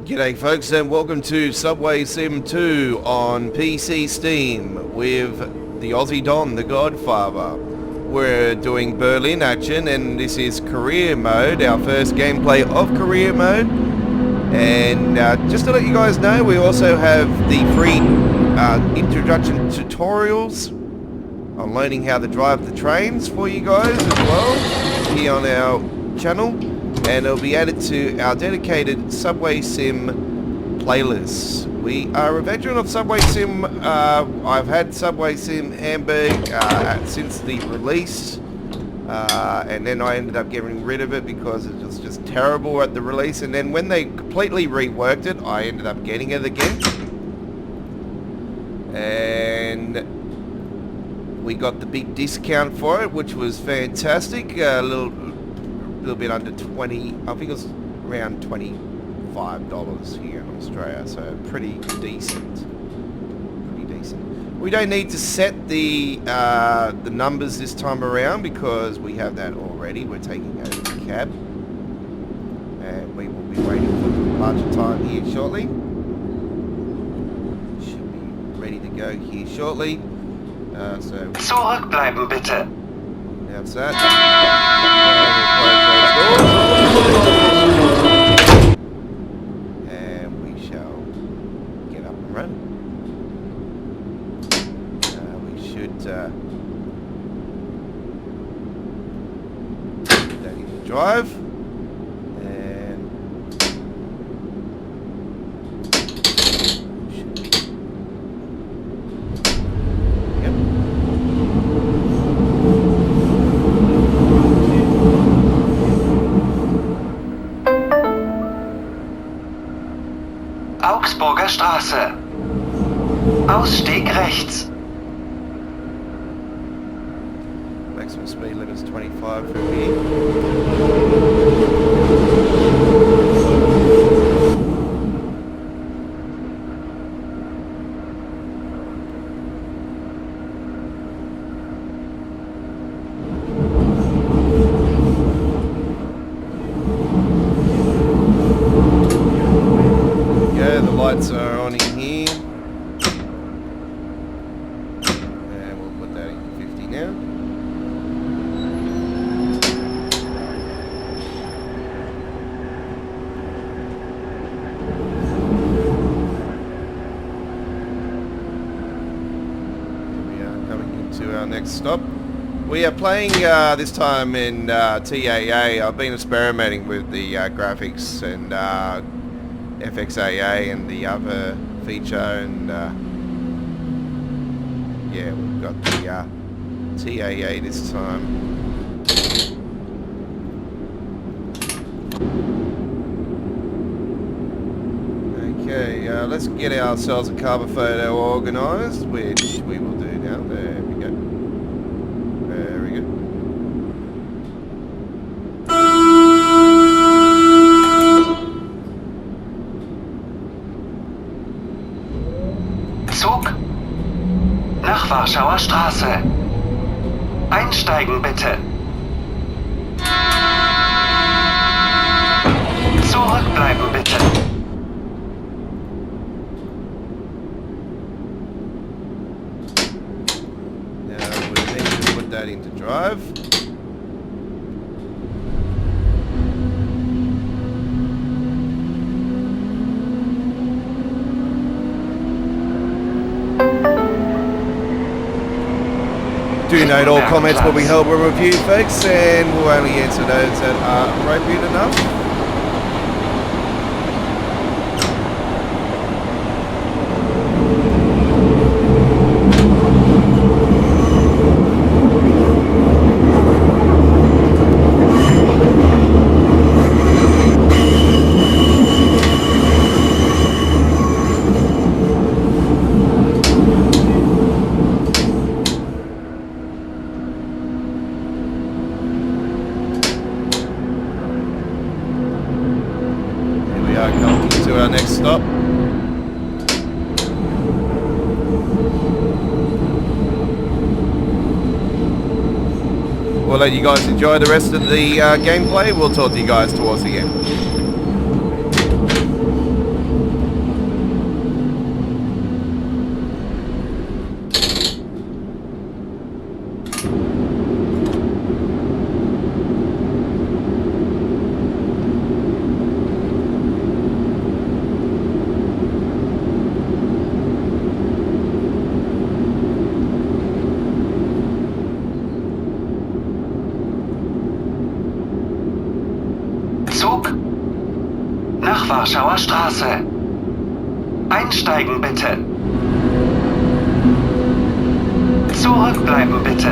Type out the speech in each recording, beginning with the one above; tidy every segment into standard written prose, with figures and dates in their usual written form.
G'day folks, and welcome to Subway Sim 2 on PC Steam with the Aussie Don, the Godfather. We're doing Berlin action, and this is career mode, our first gameplay of career mode. And just to let you guys know, we also have the free introduction tutorials on learning how to drive the trains for you guys as well here on our channel. And it'll be added to our dedicated Subway Sim playlists. We are a veteran of Subway Sim. I've had Subway Sim Hamburg since the release, and then I ended up getting rid of it because it was just terrible at the release, and then when they completely reworked it, I ended up getting it again. And we got the big discount for it, which was fantastic. A little bit under 20, I think it was around $25 here in Australia, so pretty decent. We don't need to set the numbers this time around because we have that already. We're taking over the cab, and we will be waiting for the departure time here shortly. Should be ready to go here shortly. So Zurückbleiben bitte. That's that. And we shall get up and run. We should put that in the drive. And should be. Yep. Augsburger Straße. Ausstieg rechts. Maximum speed limit is 25 from here. Lights are on in here, and we'll put that in 50 now. Here we are coming into our next stop. We are playing this time in TAA. I've been experimenting with the graphics and FXAA and the other feature, and yeah, we've got the TAA this time. Okay, let's get ourselves a cover photo organised, which we will do now. There we go. Very good. Zug nach Warschauer Straße. Einsteigen bitte. Zurückbleiben bitte. Now we need to put that into drive. Do note all comments will be held for review, folks, and we'll only answer those that are appropriate enough. Coming to our next stop. We'll let you guys enjoy the rest of the gameplay. We'll talk to you guys towards the end. Zug nach Warschauer Straße. Einsteigen bitte. Zurückbleiben bitte.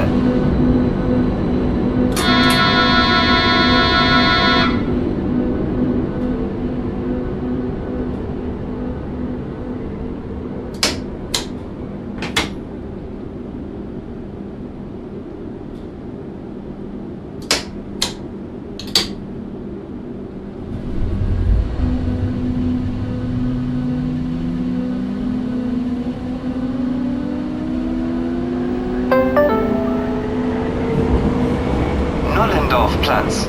Nullendorfplatz.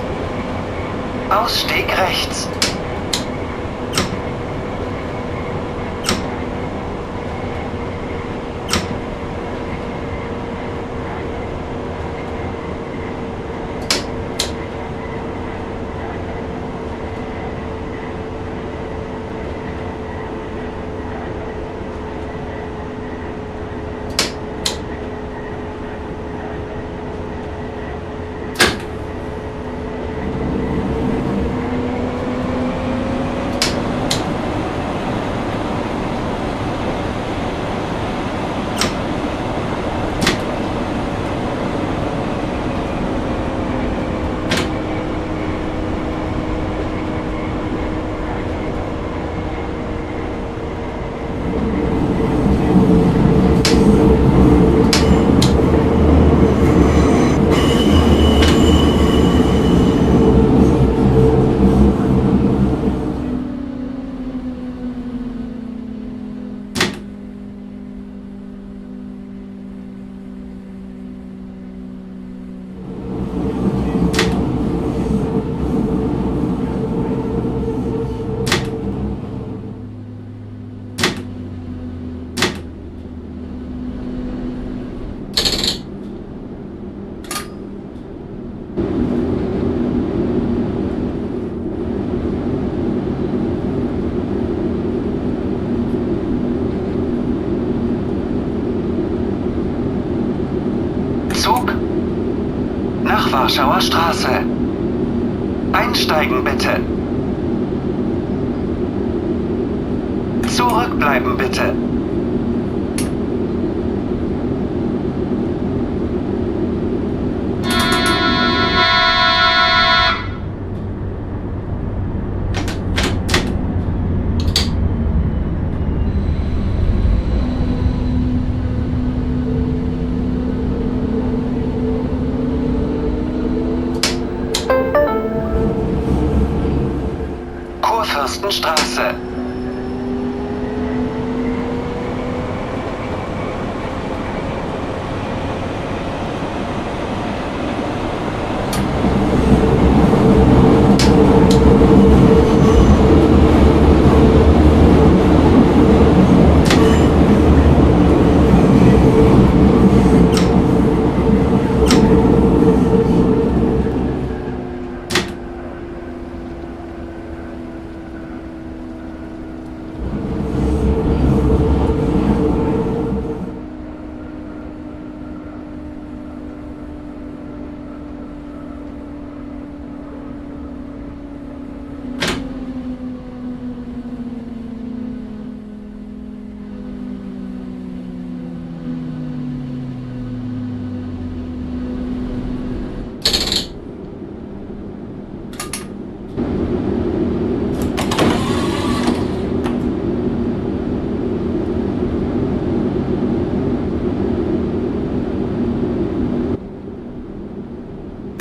Ausstieg rechts. Zug nach Warschauer Straße. Einsteigen bitte. Zurückbleiben bitte. Kurfürstenstraße.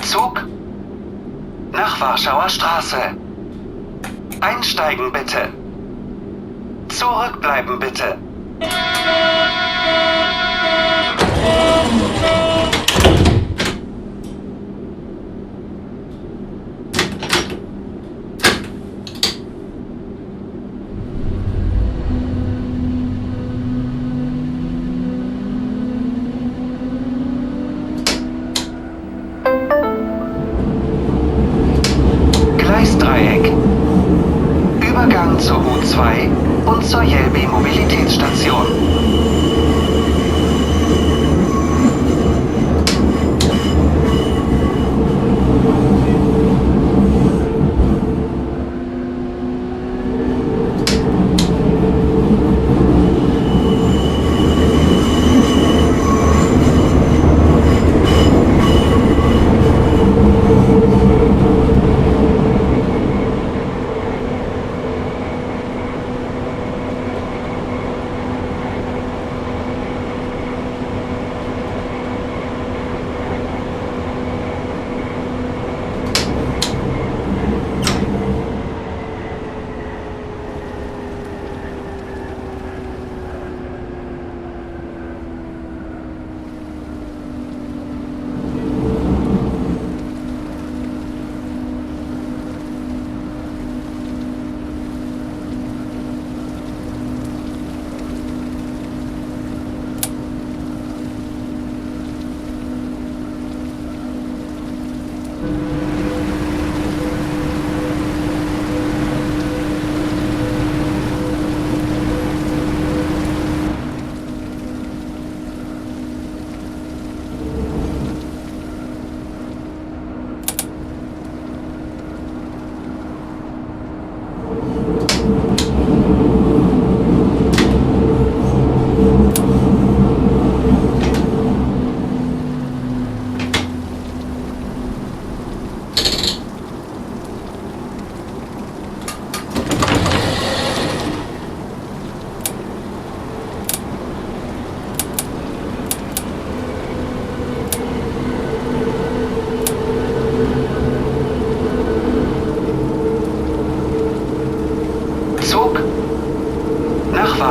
Zug nach Warschauer Straße. Einsteigen bitte. Zurückbleiben bitte. Gleisdreieck. Übergang zur U2 und zur Jelbi Mobilitätsstation.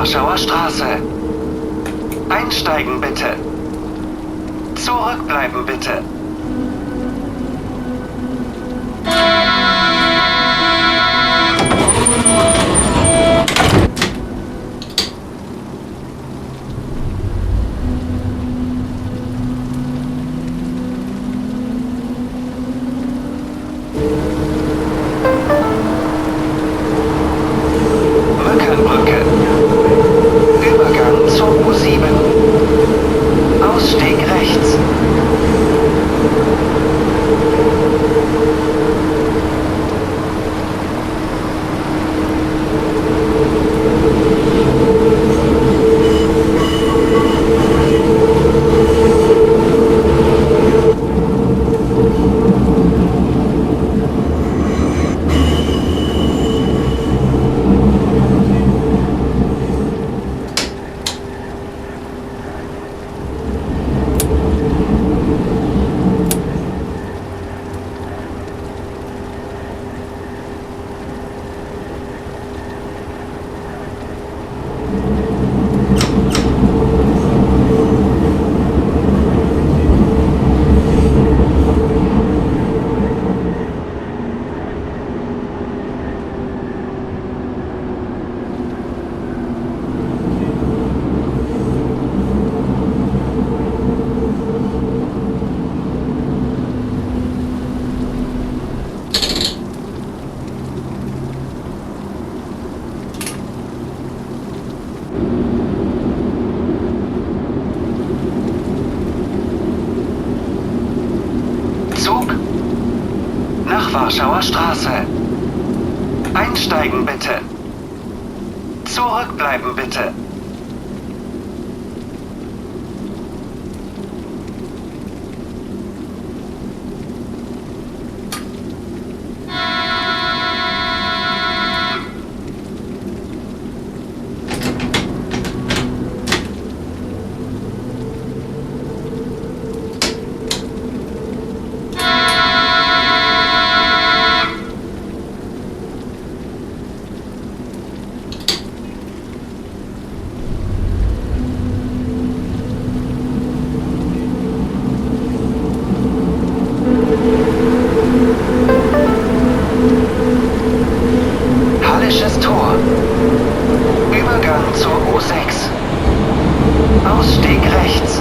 Warschauer Straße. Einsteigen bitte. Zurückbleiben bitte. Brücke. Übergang zur U7. Ausstieg rechts. Zug nach Warschauer Straße. Einsteigen bitte. Zurückbleiben bitte. Hallisches Tor. Übergang zur U6. Ausstieg rechts.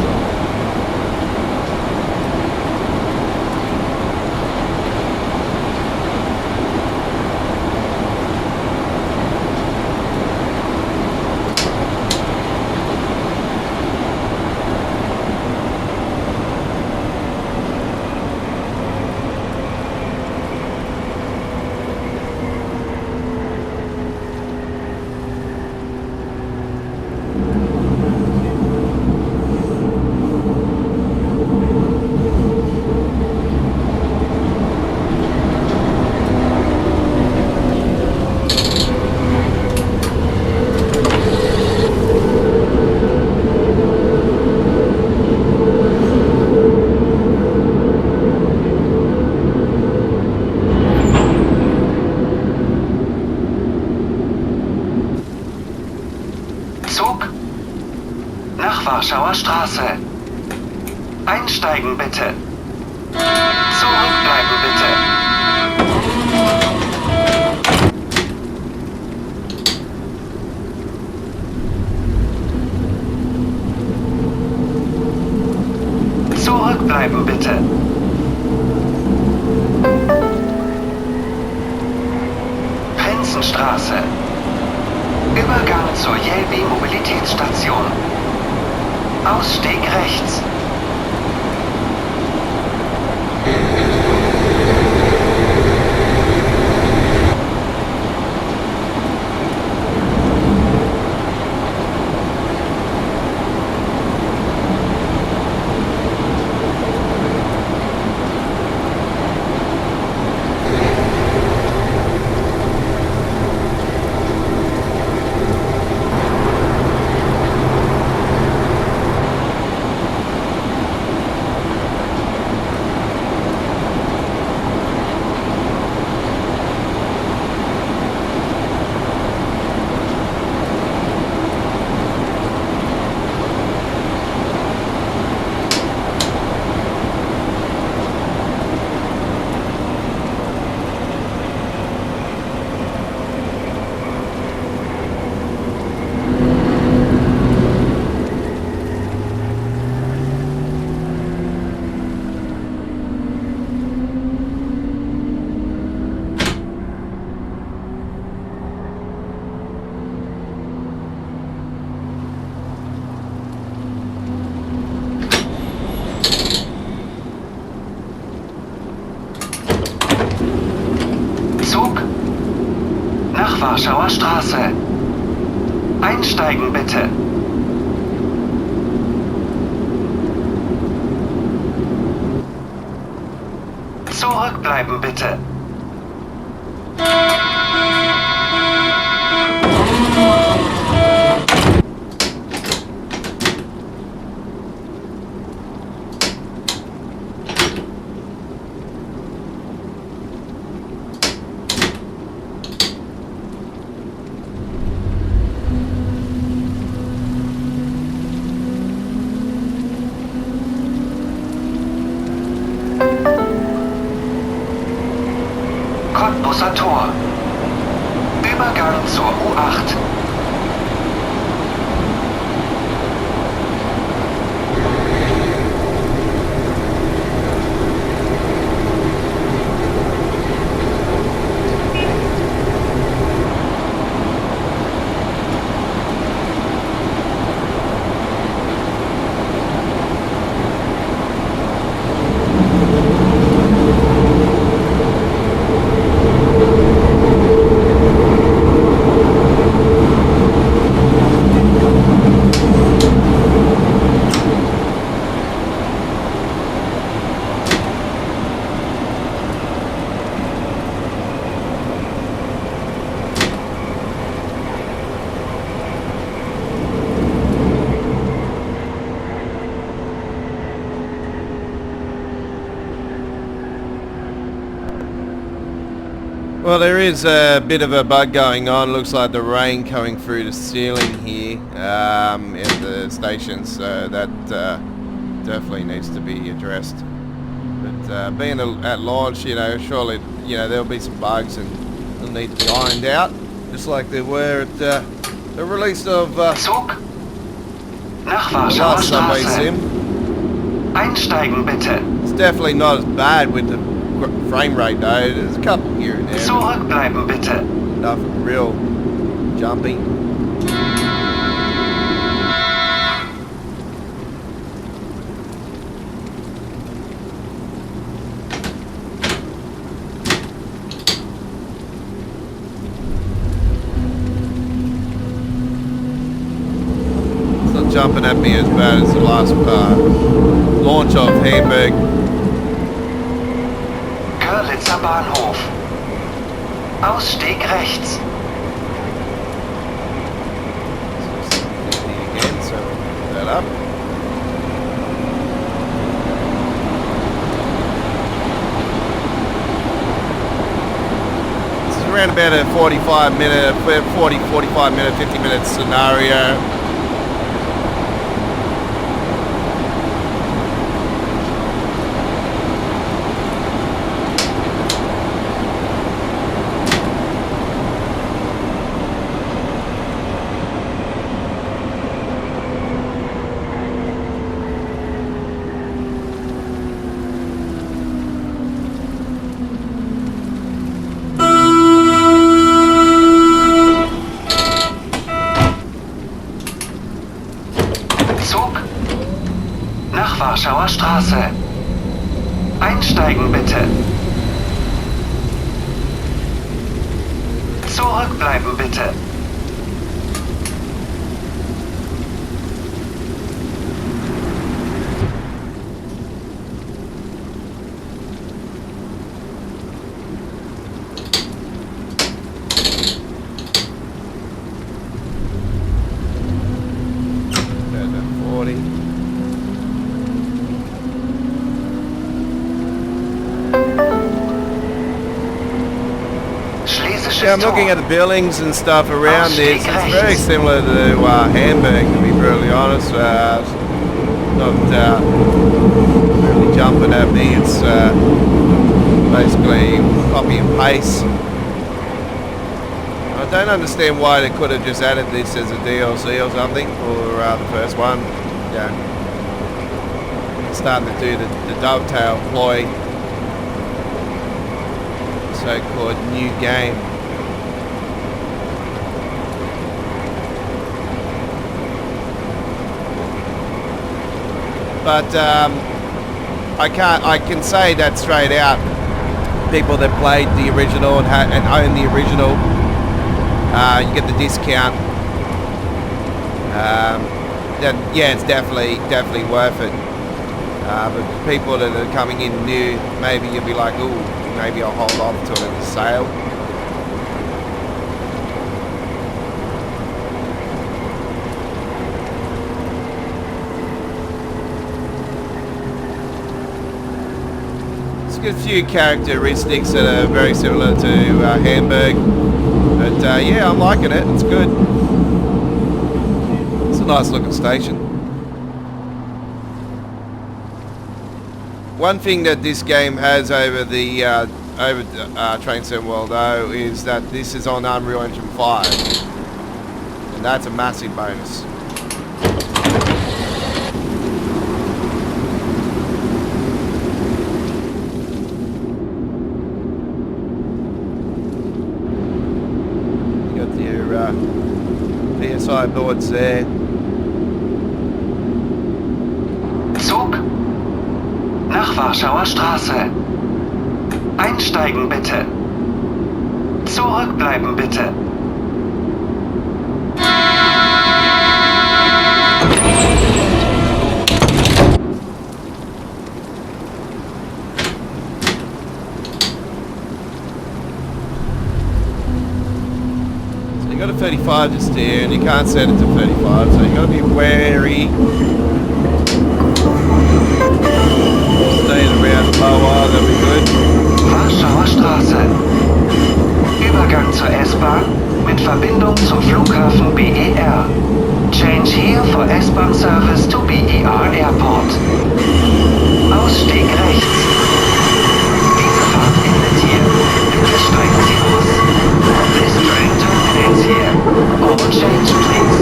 Zug nach Warschauer Straße. Einsteigen bitte. Zurückbleiben bitte. Zurückbleiben bitte. Prinzenstraße. Übergang zur Jelbi-Mobilitätsstation. Ausstieg rechts. Nach Warschauer Straße. Einsteigen bitte. Zurückbleiben bitte. Cottbusser Tor. Übergang zur U8. Well, there is a bit of a bug going on. Looks like the rain coming through the ceiling here in the station, so that definitely needs to be addressed. But being at launch, you know, surely, you know, there'll be some bugs and they'll need to be ironed out, just like there were at the release of Zug. Nach the Warschauer last subway Straße. sim. Einsteigen bitte. It's definitely not as bad with the frame rate though. There's a couple here and there. Zurückbleiben bitte. Nothing real jumpy. It's not jumping at me as bad as the last launch of Hamburg. Görlitzer Bahnhof. Ausstieg rechts. Again, so we'll put that up. This is around about a 45 minute, 50 minute scenario. Zug. Nach Warschauer Straße. Einsteigen bitte. Zurückbleiben bitte. Yeah, I'm looking at the buildings and stuff around this. It's very similar to Hamburg, to be brutally honest. Not really jumping at me. It's basically copy and paste. I don't understand why they could have just added this as a DLC or something for the first one. Yeah, starting to do the dovetail ploy, so-called new game. But I can say that straight out. People that played the original and own the original you get the discount. Then yeah, it's definitely worth it. But people that are coming in new, maybe you'll be like, ooh, maybe I'll hold off till it's a sale. It's got a few characteristics that are very similar to Hamburg, but yeah, I'm liking it. It's good. It's a nice looking station. One thing that this game has over the Train Sim World though is that this is on Unreal Engine 5, and that's a massive bonus. You got your PSI boards there. Zug nach Warschauer Straße. Einsteigen bitte. Zurückbleiben bitte. So you got a 35 to steer, and you can't set it to 35, so you got to be wary. Staying around lower, that'll be good. Warschauer Straße. Übergang zur S-Bahn mit Verbindung zum Flughafen BER. Change here for S-Bahn service to BER Airport. Ausstieg rechts. Diese Fahrt endet hier. Bitte steigen Sie aus. This train terminates here. All change please.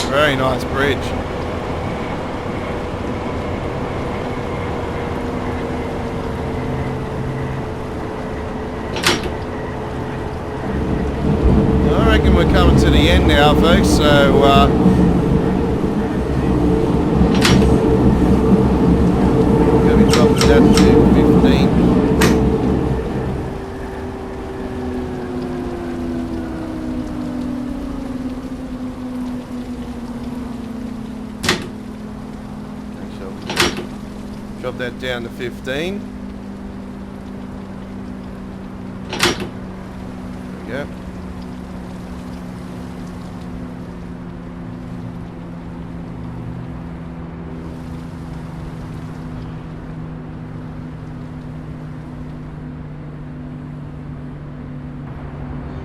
Very nice bridge. I reckon we're coming to the end now, folks, so gonna be dropping that to 15. Drop that down to 15. There we go.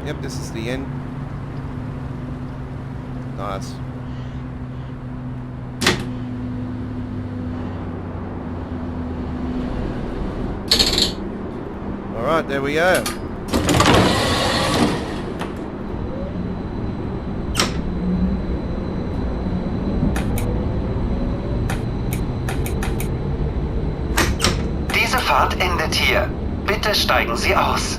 Yep, this is the end. Nice. Alright, there we go. Diese Fahrt endet hier. Bitte steigen Sie aus.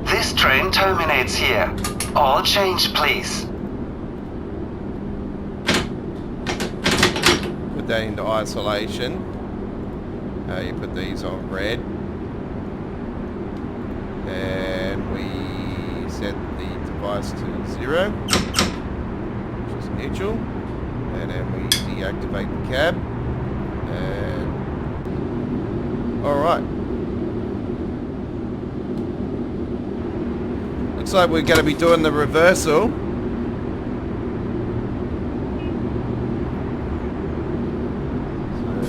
This train terminates here. All change, please. Put that into isolation. You put these on red. And we set the device to 0, which is neutral, and then we deactivate the cab, and alright. Looks like we're going to be doing the reversal.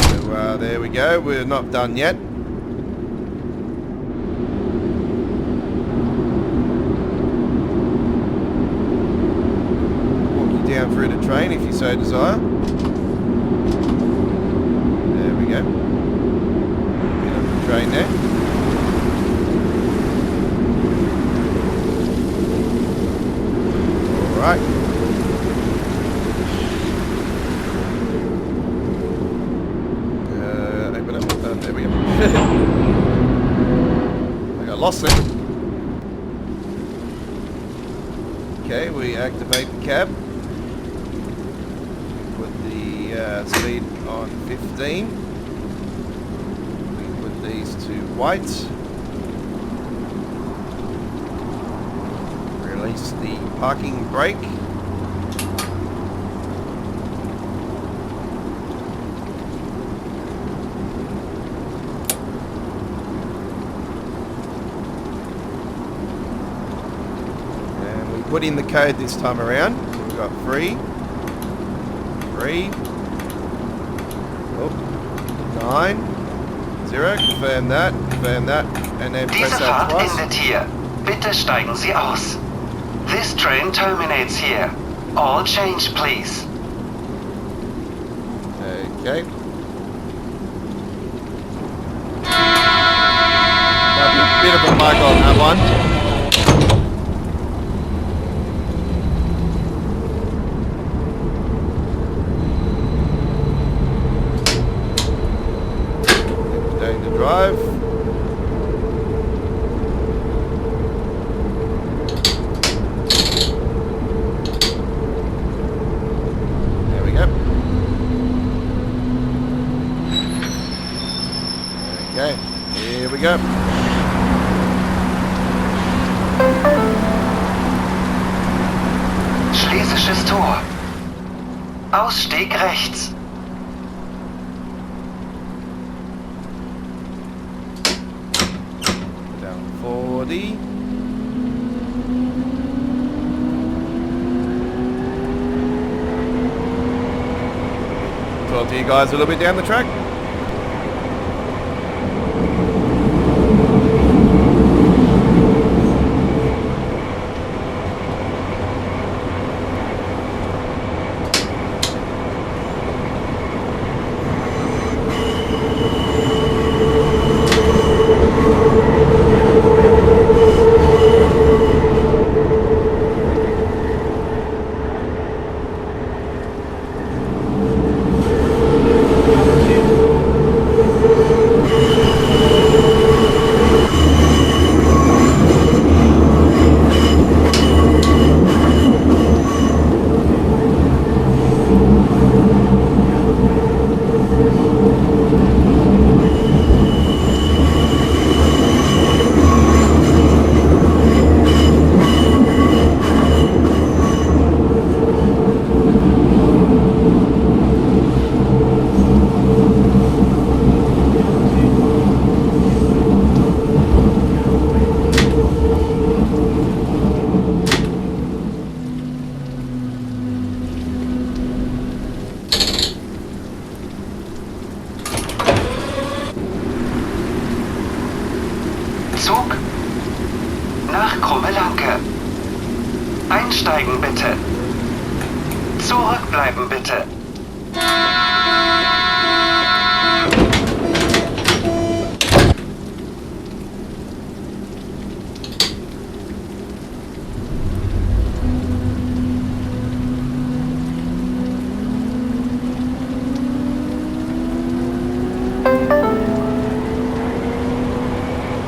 So there we go, we're not done yet. Down through the train if you so desire. There we go. Get up the train there. Alright. Open up. There we go. I got lost there. Okay, we activate the cab. speed on 15. We put these to white. Release the parking brake. And we put in the code this time around. We've got 3, 9, 0, confirm that, and then Diese press that Fahrt twice. endet hier. Bitte steigen Sie aus. This train terminates here. All change, please. Okay. Might be a bit of a bug on that one. Going to drive. There we go. Okay, here we go. Schlesisches Tor. Ausstieg rechts. Down 40. Talk to you guys a little bit down the track. Zug nach Krummelanke. Einsteigen bitte. Zurückbleiben bitte.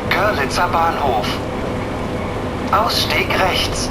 Görlitzer Bahnhof. Ausstieg rechts.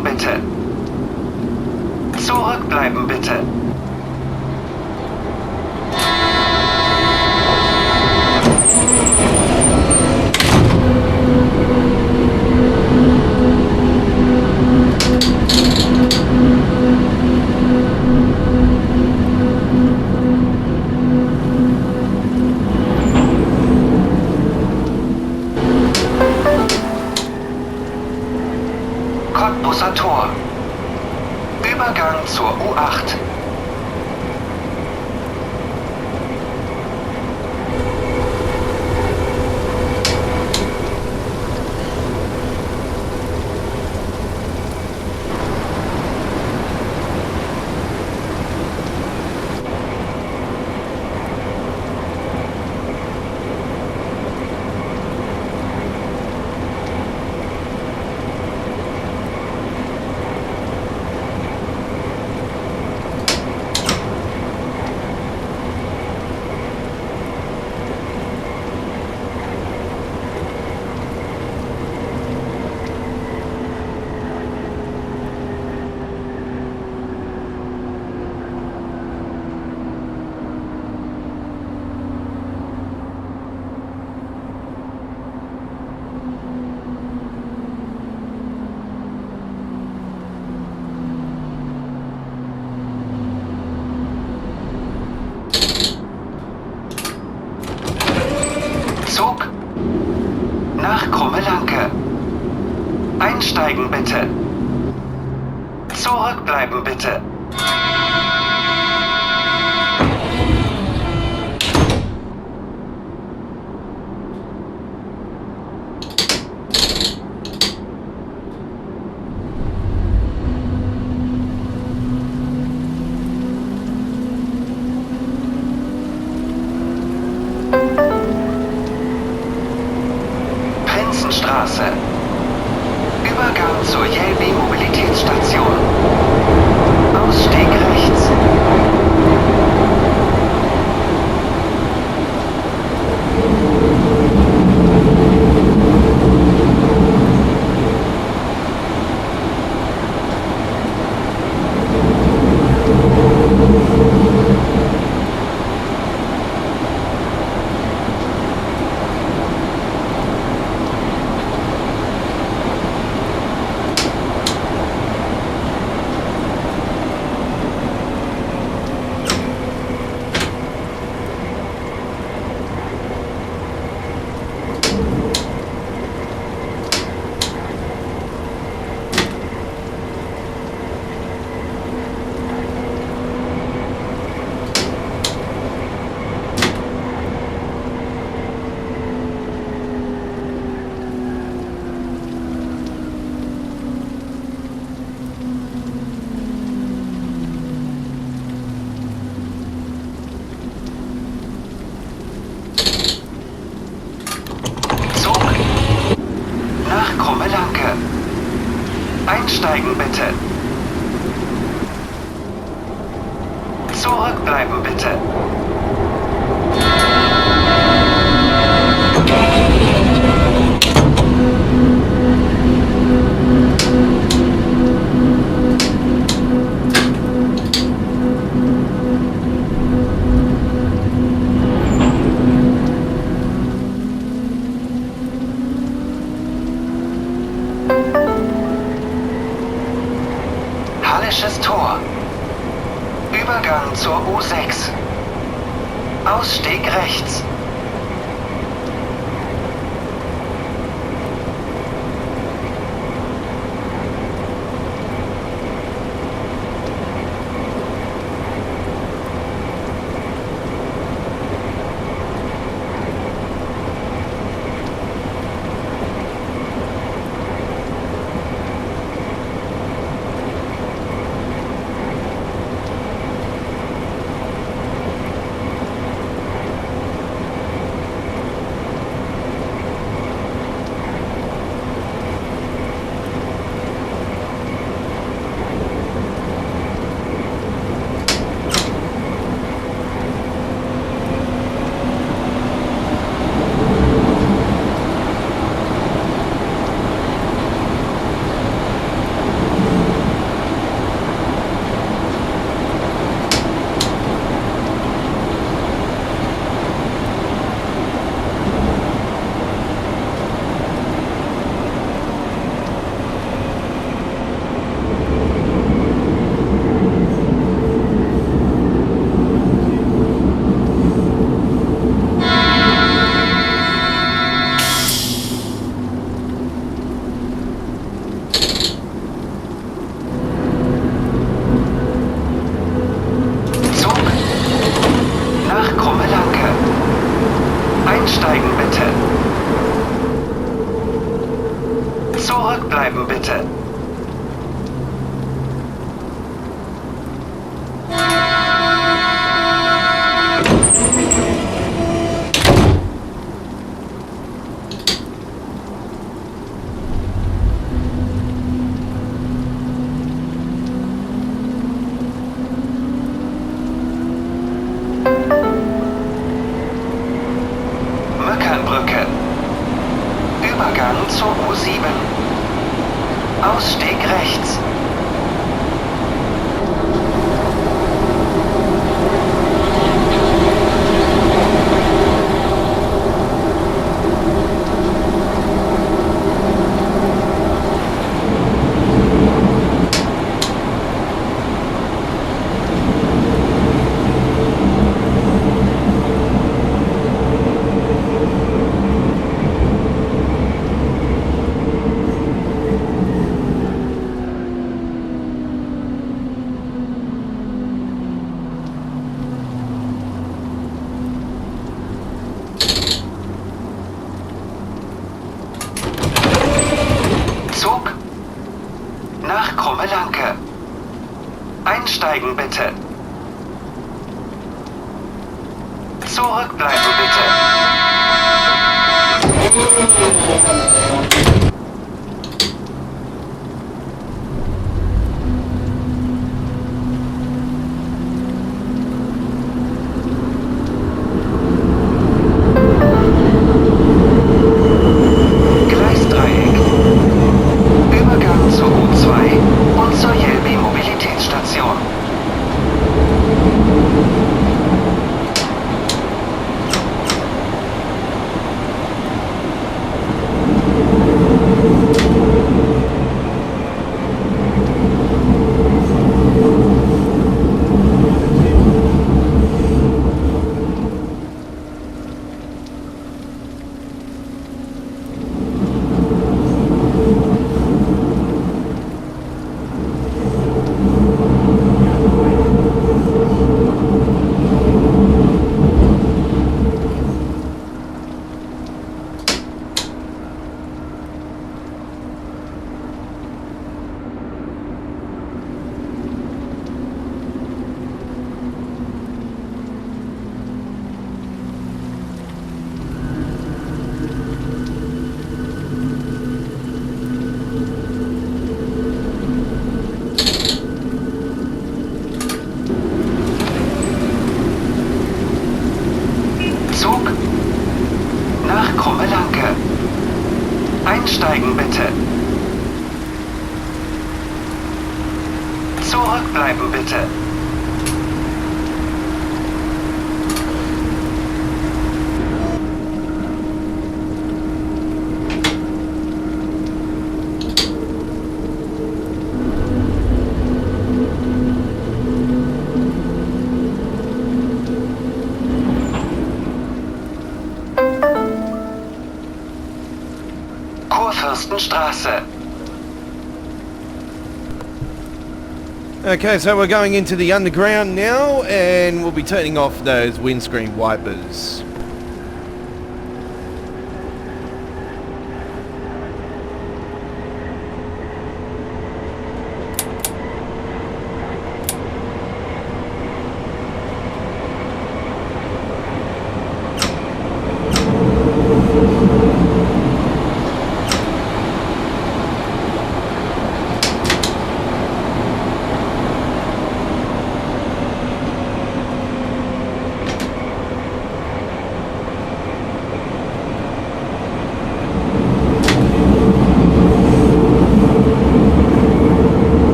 Aussteigen bitte. Zurückbleiben bitte. Cottbusser Tor. Übergang zur U8. Zug nach Krummelanke. Einsteigen bitte. Zurückbleiben bitte. Straße. Übergang zur Jelbi Mobilitätsstation. Ausstieg rechts. Einsteigen bitte. Zurückbleiben bitte. Hallisches Tor. Übergang zur U6. Ausstieg rechts. bitte. Brücke. Übergang zur U7. Ausstieg rechts. Zug nach Krummelanke. Einsteigen bitte. Zurückbleiben bitte. Gleisdreieck. Übergang zur U2 und zur Mobilitätsstation. Zug nach Krummelanke. Einsteigen bitte. Zurückbleiben bitte. Kurfürstenstraße. Okay, so we're going into the underground now, and we'll be turning off those windscreen wipers.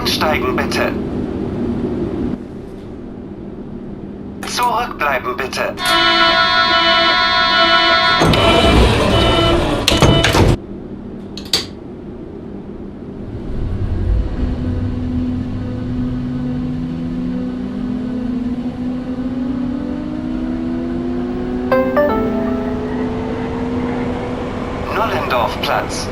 Einsteigen bitte. Zurückbleiben bitte. Nollendorfplatz.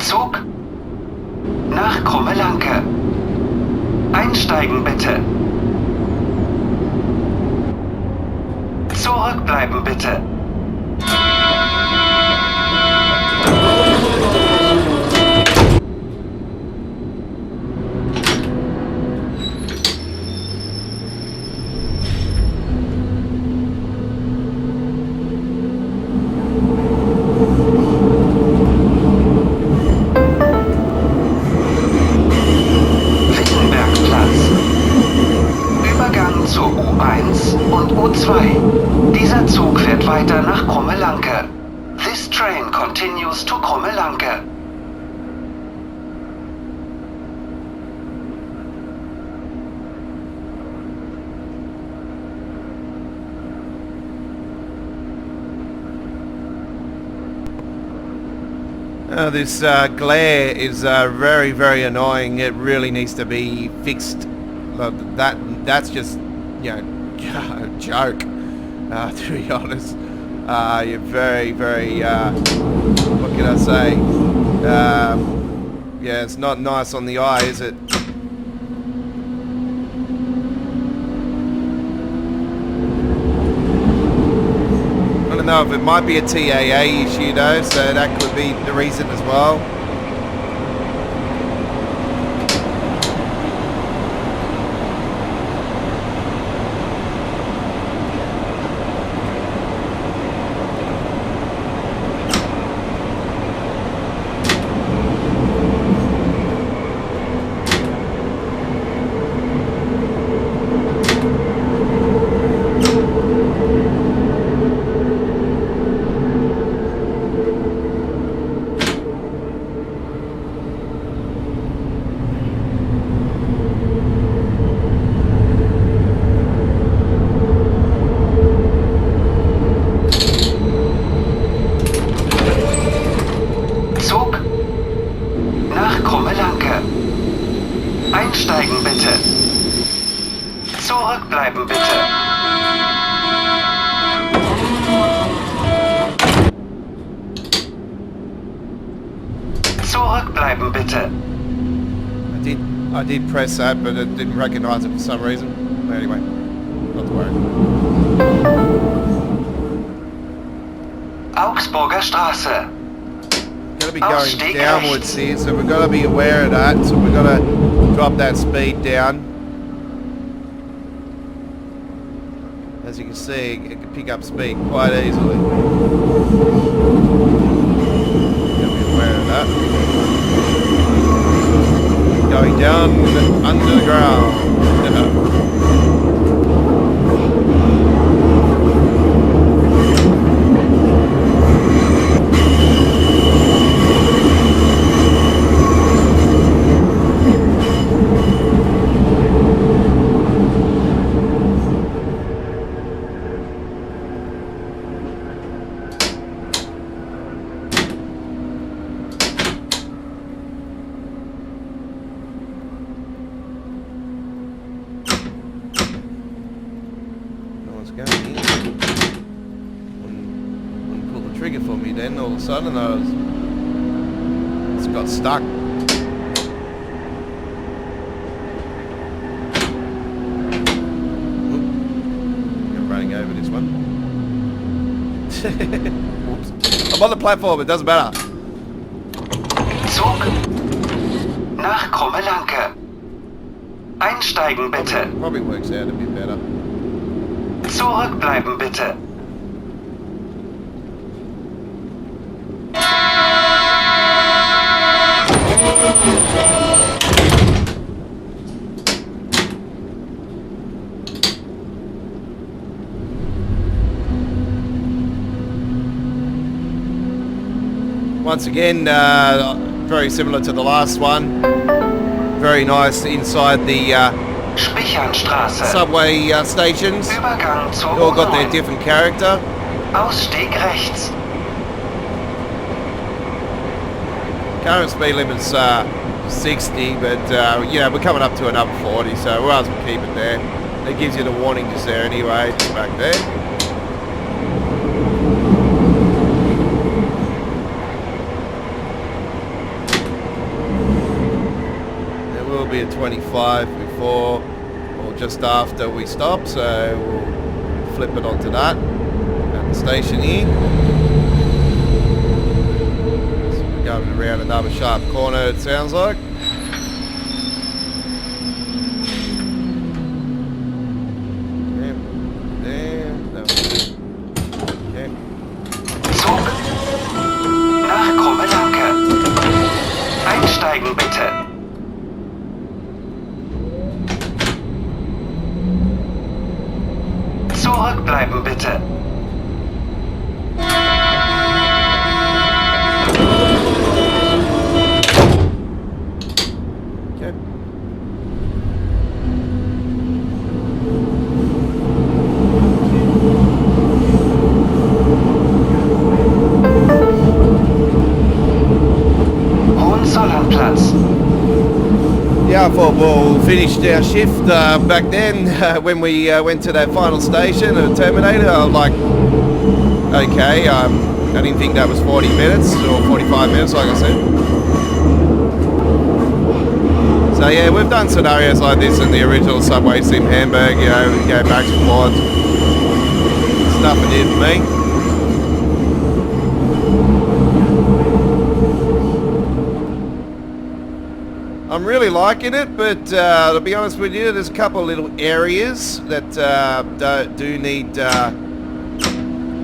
Zug nach Krummelanke. Einsteigen bitte. Zurückbleiben bitte. Übergang zur U1 und U2. Dieser Zug fährt weiter nach Krummelanke. This train continues to Krummelanke. This glare is very, very annoying. It really needs to be fixed. That's just, you know, a joke, to be honest. You're very, very, what can I say? Yeah, it's not nice on the eye, is it? I don't know if it might be a TAA issue though, so that could be the reason as well. Einsteigen bitte. Zurückbleiben bitte. Zurückbleiben bitte. I did press that, but it didn't recognize it for some reason. Anyway, not to worry. Augsburger Straße. Gonna be going downwards here, so we've got to be aware of that. So we've got to drop that speed down. As you can see, it can pick up speed quite easily. Gotta be aware of that. Going down under the ground. trigger for me then. All of a sudden it's got stuck. Oop. I'm running over this one. Oops. I'm on the platform, it doesn't matter. Zug nach Krumme Lanke. Einsteigen bitte. Probably works out a bit better. Zurückbleiben bitte. Once again, very similar to the last one. Very nice inside the Spichernstraße. subway stations. Übergang zur All got their U9. different character. Ausstieg rechts. Current speed limit's 60, but yeah, we're coming up to another 40, so we might as well keep it there. It gives you the warning just there anyway, just back there. There will be a 25 before or just after we stop, so we'll flip it onto that at the station here. Going around another sharp corner, it sounds like. Okay, there, that was good. Okay. Zug nach Krumme Lanke. Einsteigen bitte. Zurückbleiben bitte. Okay. Hohenzollernplatz. Yeah, I thought we'll finish our shift back then when we went to that final station at Terminator. I was like, okay, I didn't think that was 40 minutes or 45 minutes, like I said. So yeah, we've done scenarios like this in the original Subway Sim Hamburg, you know, we go back and forth. It's nothing new for me. I'm really liking it, but to be honest with you, there's a couple of little areas that do need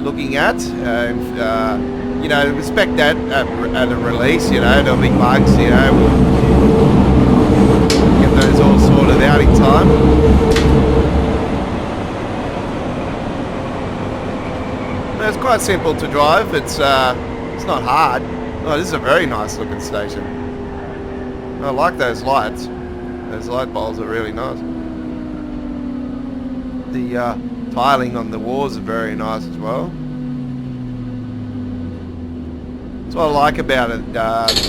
looking at. You know, respect that at a release, you know, there'll be bugs, you know, we'll get those all sorted out in time. But it's quite simple to drive, it's not hard. Oh, this is a very nice looking station. I like those lights. Those light bulbs are really nice. The tiling on the walls are very nice as well. That's what I like about it.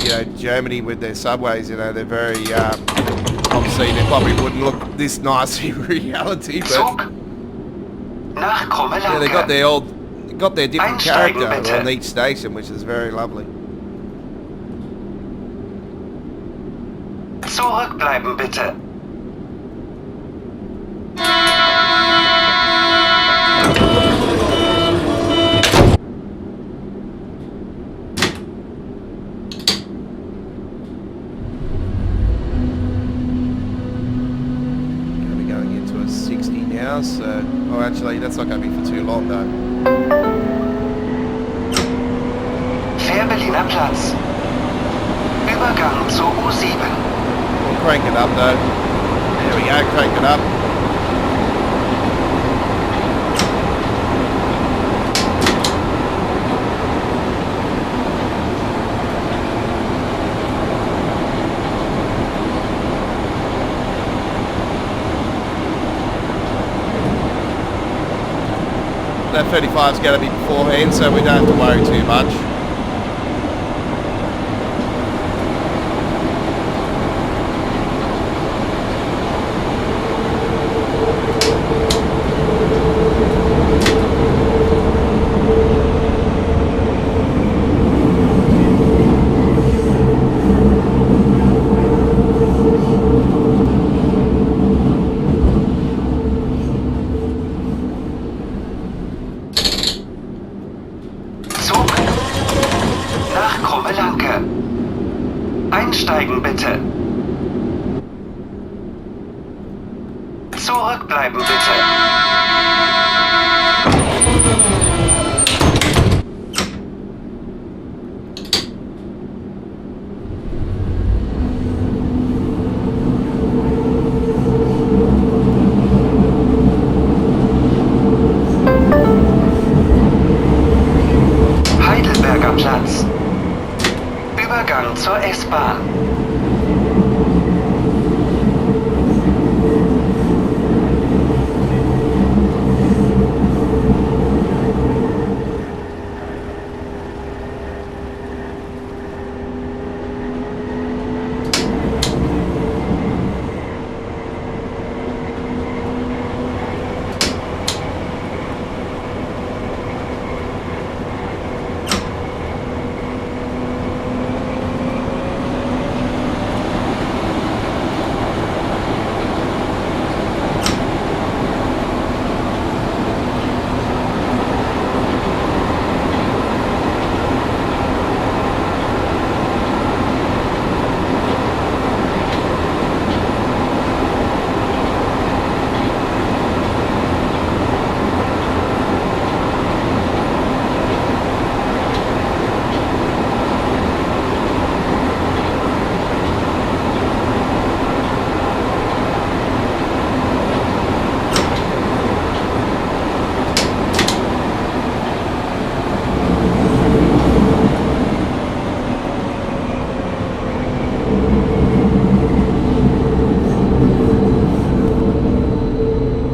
You know, Germany with their subways. You know, they're very obviously they probably wouldn't look this nice in reality, but Zug nach Krumme yeah, they got their different Einsteigen, character bitte. on each station, which is very lovely. Zurückbleiben bitte. Gonna be going into a 60 now, so oh actually that's not gonna be for too long though. Fährberliner Platz. Übergang zur U7. We'll crank it up though. There we go, crank it up. That 35's going to be beforehand, so we don't have to worry too much. Lanke. Einsteigen bitte. Zurückbleiben bitte. Heidelberger Platz. Übergang zur S-Bahn.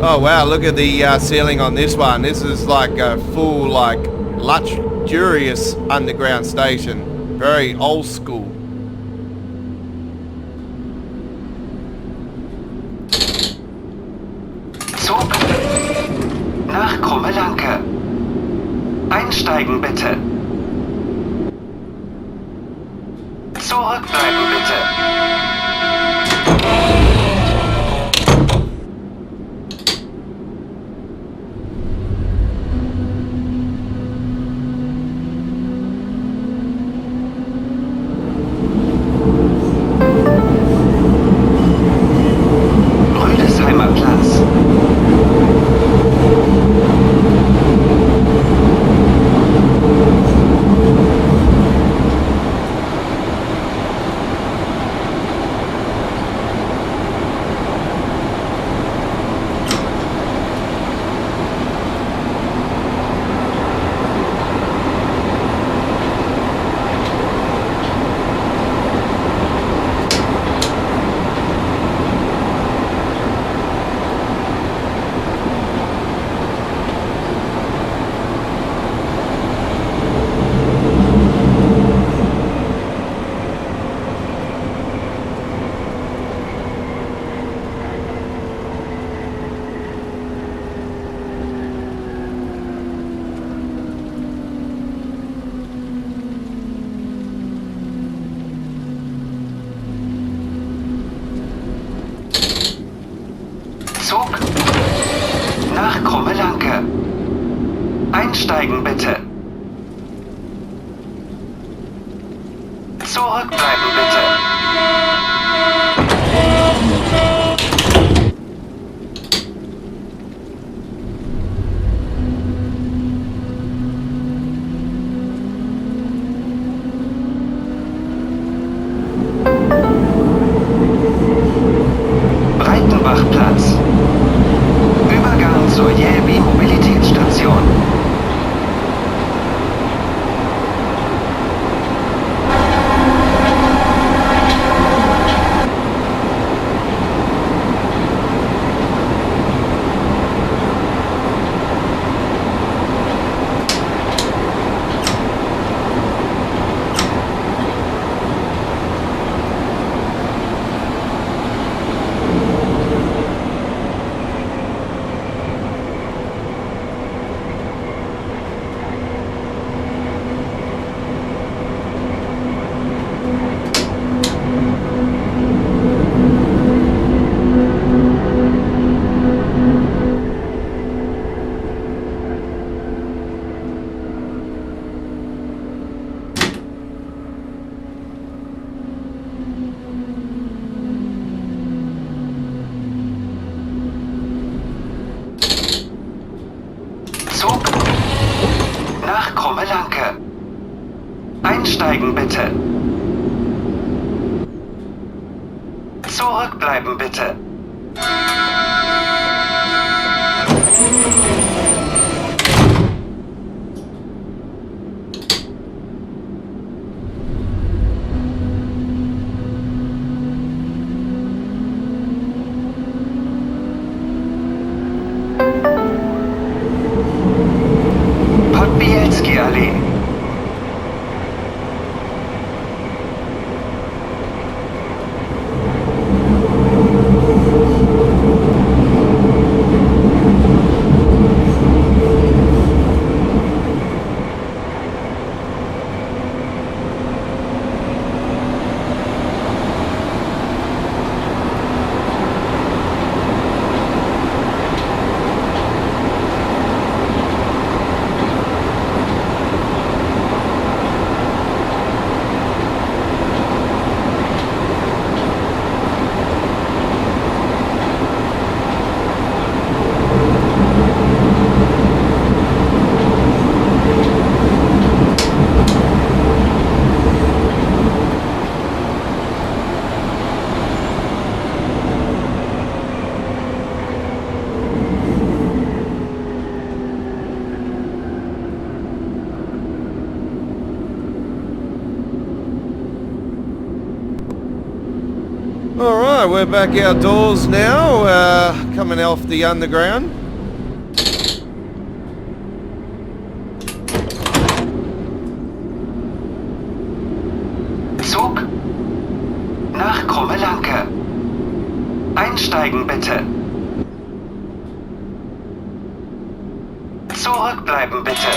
Oh wow, look at the ceiling on this one. This is like a full, like, luxurious underground station. Very old school. Zug nach Lanke. Einsteigen bitte. Zurückbleiben bitte. Zug nach Lanke. Einsteigen bitte. Zurückbleiben bitte. Breitenbachplatz. Übergang zur Mobilitätsstation. krumme Lanke. Einsteigen bitte. Zurückbleiben bitte. Podbielski-Allee. Alright, we're back outdoors now, coming off the underground. Zug nach krumme Lanke. Einsteigen bitte. Zurückbleiben bitte.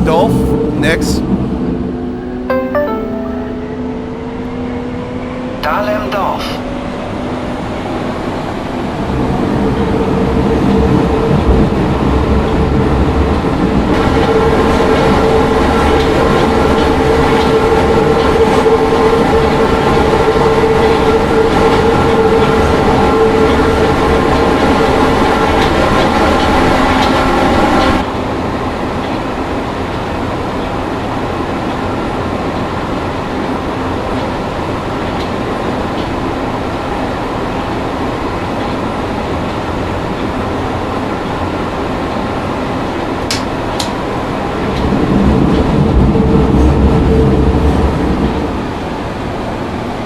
Dorf next. Dahlem-Dorf.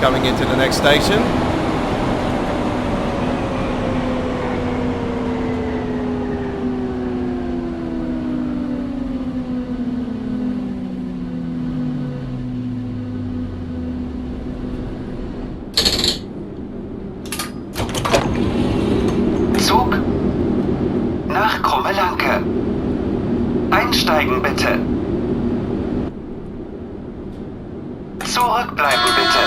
Coming into the next station. Zug nach krumme Lanke. Einsteigen bitte. Zurückbleiben bitte.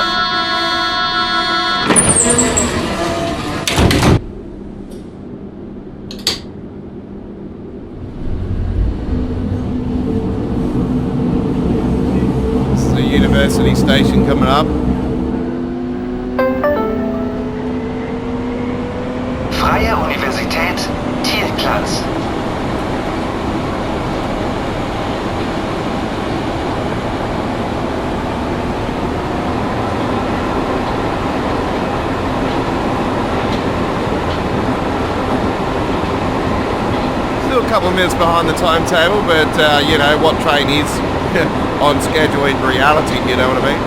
This is the university station coming up. Freie Universität Thielplatz. Still a couple of minutes behind the timetable, but you know what train is on schedule in reality, you know what I mean?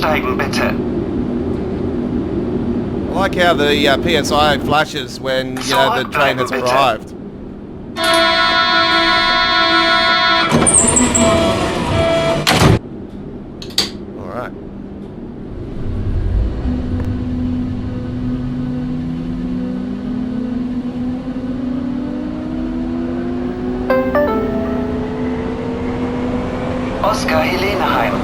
Einsteigen bitte. I like how the PSI flashes when the train has arrived. Alright. Oscar Heleneheim.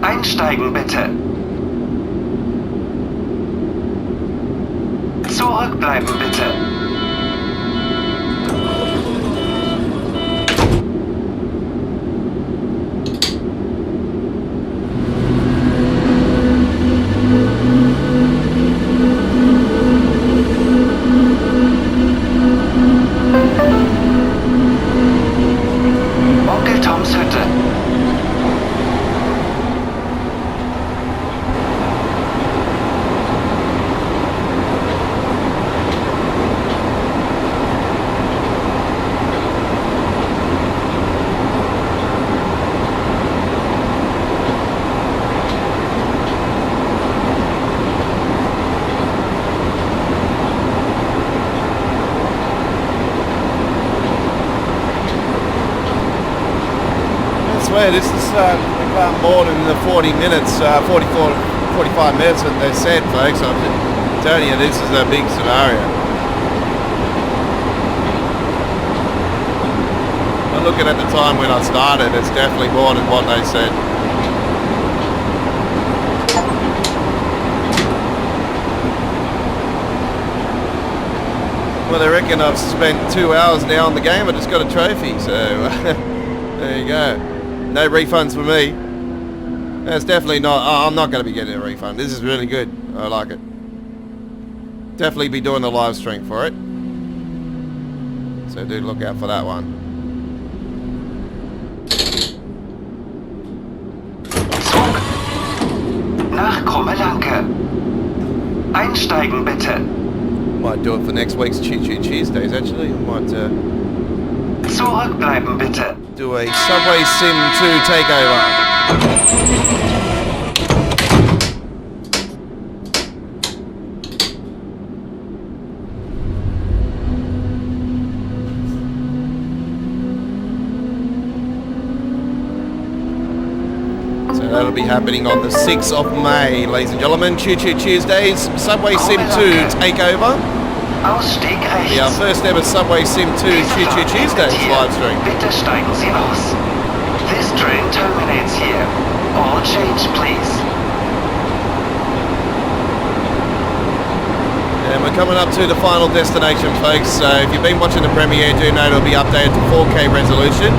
Einsteigen bitte. Zurückbleiben bitte. Onkel Toms Hütte. This is more than the 40 minutes, 45 minutes that they said, folks. I'm telling you, this is a big scenario. I'm looking at the time when I started, it's definitely more than what they said. Well, they reckon I've spent 2 hours now on the game. I just got a trophy, so there you go. No refunds for me. That's definitely not... I'm not going to be getting a refund. This is really good. I like it. Definitely be doing the live stream for it. So do look out for that one. Zug nach Krummelanke. Einsteigen bitte. Might do it for next week's Choo Choo Tuesdays, actually. I might Zurückbleiben bitte. do a Subway Sim 2 takeover. That'll be happening on the 6th of May, ladies and gentlemen. Choo Choo Tuesdays, Subway Sim 2 takeover. Ausstieg rechts. The first ever Subway Sim 2 Choo Choo Tuesdays live stream. Bitte steigen Sie aus. This train terminates here. All change, please. And we're coming up to the final destination, folks. So if you've been watching the premiere, do know it'll be updated to 4K resolution.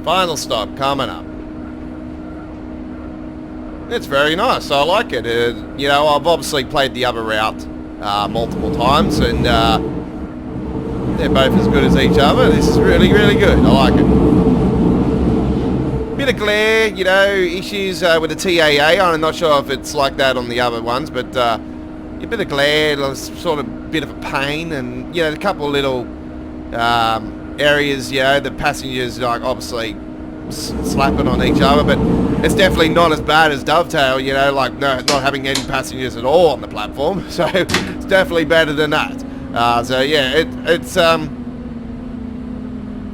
Final stop coming up. It's very nice. I like it. You know, I've obviously played the other route multiple times, and They're both as good as each other. This is really, really good. I like it. Bit of glare, you know, issues with the TAA. I'm not sure if it's like that on the other ones, but a bit of glare, sort of bit of a pain, and, you know, a couple of little areas, you know, the passengers, like, obviously slapping on each other, but it's definitely not as bad as Dovetail, you know, like not having any passengers at all on the platform. So it's definitely better than that. So yeah,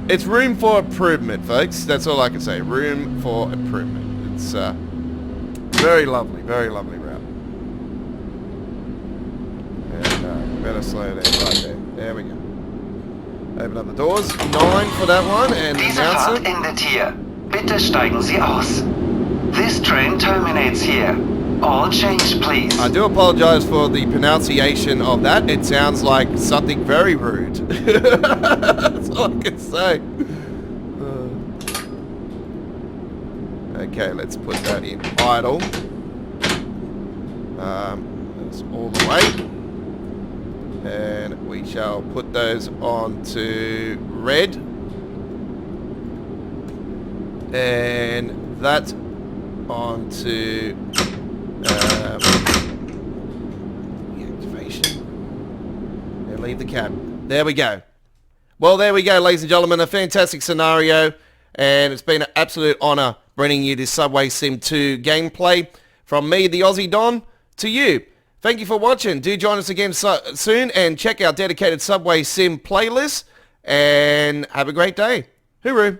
it's room for improvement, folks. That's all I can say. Room for improvement. It's very lovely route. And better slow down right there. There we go. Open up the doors. 9 for that one, and Diese announce Fahrt it. endet hier. Bitte steigen Sie aus. This train terminates here. All change, please. I do apologize for the pronunciation of that. It sounds like something very rude. That's all I can say. Okay, let's put that in idle. That's all the way. And we shall put those onto red. And that onto activation. And leave the cab. There we go. Well, there we go, ladies and gentlemen. A fantastic scenario. And it's been an absolute honour bringing you this Subway Sim 2 gameplay. From me, the Aussie Don, to you. Thank you for watching. Do join us again soon and check our dedicated Subway Sim playlist. And have a great day. Hooroo.